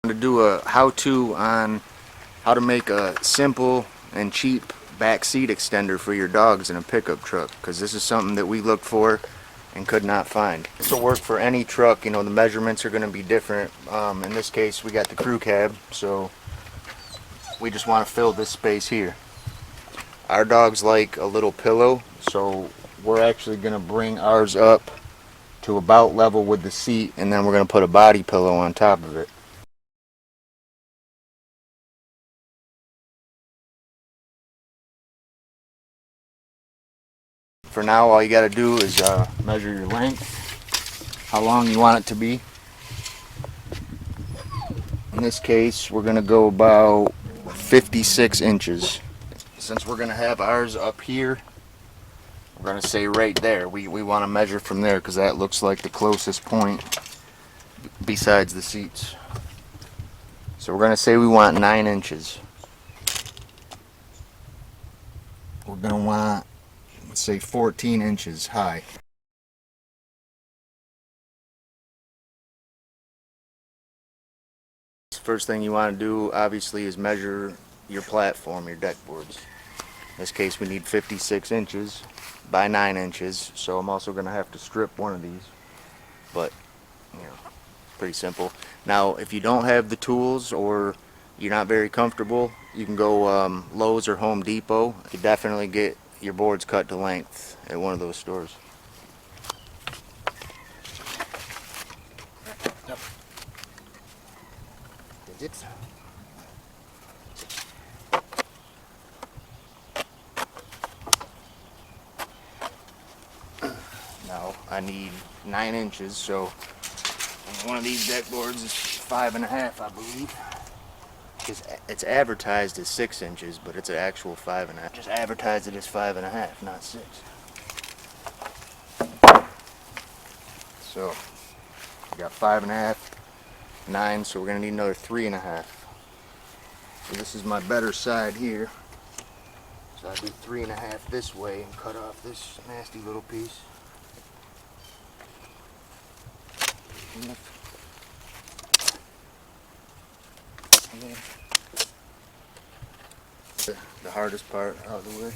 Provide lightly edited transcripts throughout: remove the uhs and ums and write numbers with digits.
To do a how-to on how to make a simple and cheap back seat extender for your dogs in a pickup truck, because this is something that we looked for and could not find. This will work for any truck. You know, the measurements are going to be different. In this case we got the crew cab, so we just want to fill this space here. Our dogs like a little pillow, so we're actually going to bring ours up to about level with the seat, and then we're going to put a body pillow on top of it. For now, all you got to do is measure your length, how long you want it to be. In this case, we're going to go about 56 inches. Since we're going to have ours up here, we're going to say right there. We want to measure from there because that looks like the closest point besides the seats. So we're going to say we want 9 inches. We're going to want, let's say, 14 inches high. First thing you want to do, obviously, is measure your platform, your deck boards. In this case, we need 56 inches by 9 inches, so I'm also going to have to strip one of these, but, you know, pretty simple. Now, if you don't have the tools or you're not very comfortable, you can go Lowe's or Home Depot. You can definitely get your boards cut to length at one of those stores. Yep. Digits. Now I need 9 inches, so one of these deck boards is 5.5, I believe. It's advertised as 6 inches, but it's an actual 5.5. Just advertised it as 5.5, not 6. So we got 5.5, 9, so we're gonna need another 3.5. So this is my better side here. So I do 3.5 this way and cut off this nasty little piece. The hardest part out of the way.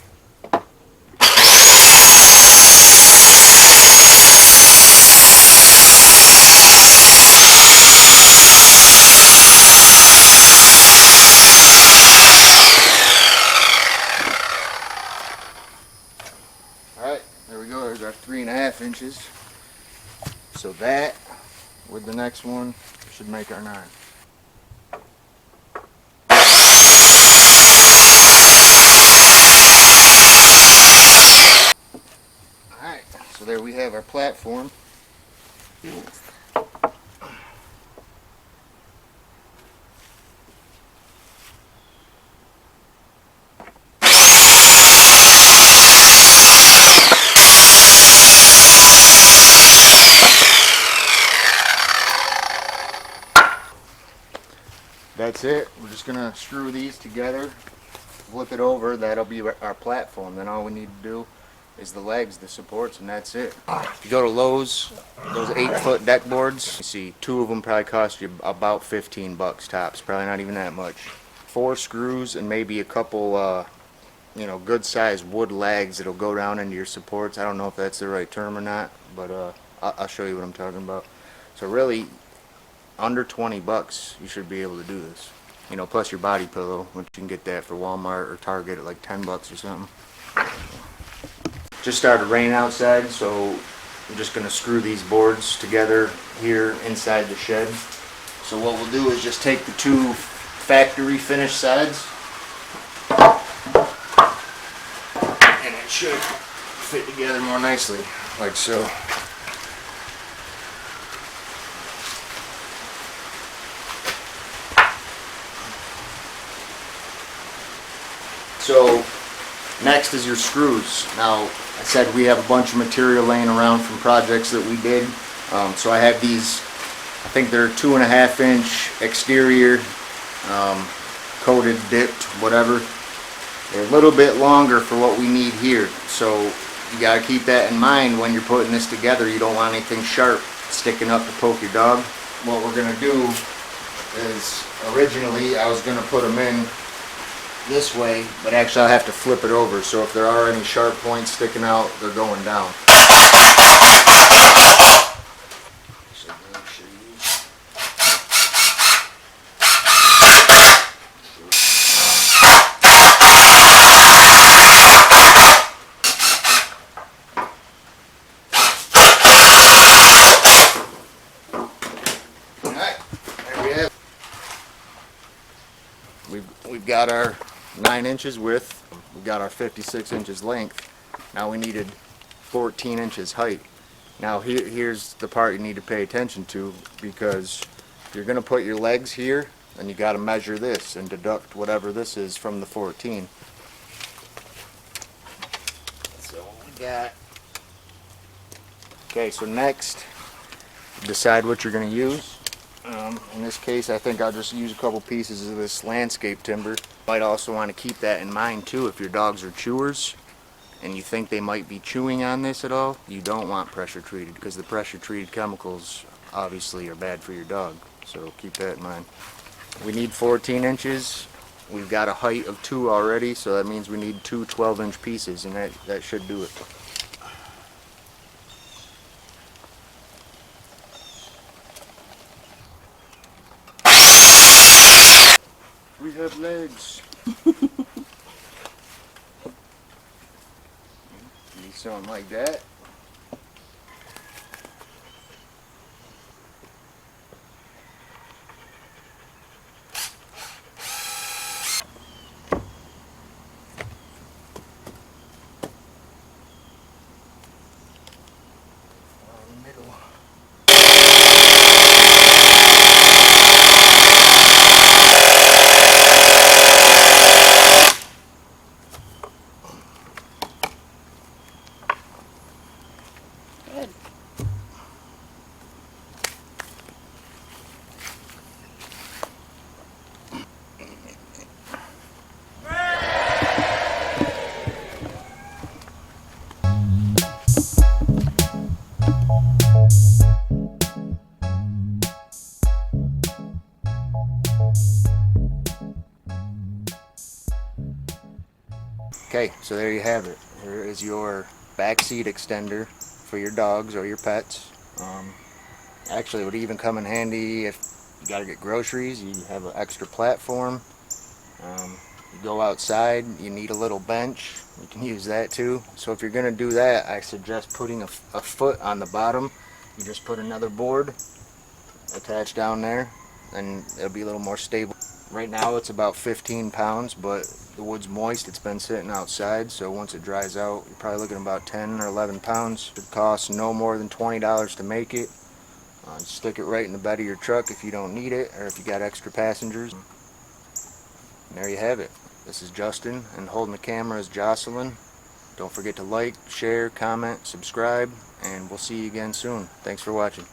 Alright, there we go. There's our 3.5 inches. So that, with the next one, should make our 9. Alright, so there we have our platform. That's it. We're just gonna screw these together, flip it over. That'll be our platform. Then all we need to do is the legs, the supports, and that's it. If you go to Lowe's, those 8-foot deck boards, you see 2 of them probably cost you about 15 bucks tops. Probably not even that much. 4 screws and maybe a couple, you know, good sized wood legs that'll go down into your supports. I don't know if that's the right term or not, but I'll show you what I'm talking about. So really, under 20 bucks, you should be able to do this. You know, plus your body pillow, which you can get that for Walmart or Target at like 10 bucks or something. Just started raining outside, so I'm just going to screw these boards together here inside the shed. So what we'll do is just take the 2 factory finished sides, and it should fit together more nicely, like so. So next is your screws. Now, I said we have a bunch of material laying around from projects that we did. So I have these, I think they're 2.5 inch exterior, coated, dipped, whatever. They're a little bit longer for what we need here. So you got to keep that in mind when you're putting this together. You don't want anything sharp sticking up to poke your dog. What we're going to do is originally I was going to put them in this way, but actually I'll have to flip it over, so if there are any sharp points sticking out, they're going down. We've got our 9 inches width, we've got our 56 inches length. Now we needed 14 inches height. Now here's the part you need to pay attention to, because you're going to put your legs here, and you got to measure this and deduct whatever this is from the 14. So we got. Okay, so next, decide what you're going to use. In this case, I think I'll just use a couple pieces of this landscape timber. Might also want to keep that in mind too. If your dogs are chewers and you think they might be chewing on this at all, you don't want pressure treated, because the pressure treated chemicals obviously are bad for your dog. So keep that in mind. We need 14 inches. We've got a height of 2 already, so that means we need 2 12-inch pieces, and that should do it. We have legs. Need something like that. Middle. Good. Okay, so there you have it. Here is your back seat extender for your dogs or your pets. Actually, it would even come in handy if you got to get groceries. You have an extra platform. You go outside, you need a little bench. You can use that too. So if you're going to do that, I suggest putting a foot on the bottom. You just put another board attached down there, and it'll be a little more stable. Right now it's about 15 pounds, but the wood's moist. It's been sitting outside, so once it dries out, you're probably looking at about 10 or 11 pounds. It costs no more than $20 to make it. Stick it right in the bed of your truck if you don't need it, or if you got extra passengers. And there you have it. This is Justin, and holding the camera is Jocelyn. Don't forget to like, share, comment, subscribe, and we'll see you again soon. Thanks for watching.